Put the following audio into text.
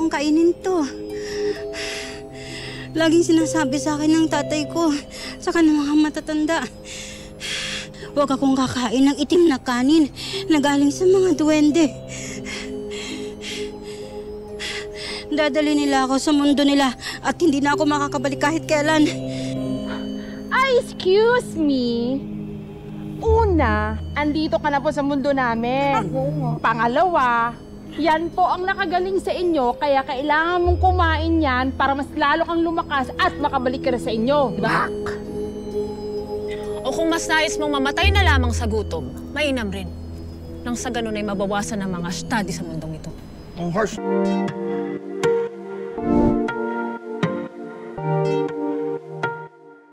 kong kainin to. Laging sinasabi sa akin ng tatay ko, saka ng mga matatanda, huwag akong kakain ng itim na kanin na galing sa mga duwende. Dadali nila ako sa mundo nila at hindi na ako makakabalik kahit kailan. Excuse me? Una, andito ka na po sa mundo namin. Pangalawa, yan po ang nakagaling sa inyo, kaya kailangan mong kumain yan para mas lalo kang lumakas at makabalik ka na sa inyo, di ba? O kung mas nais mong mamatay na lamang sa gutom, mainam rin. Nang sa ganun ay mabawasan ang mga study sa mundong ito. Ang harsh.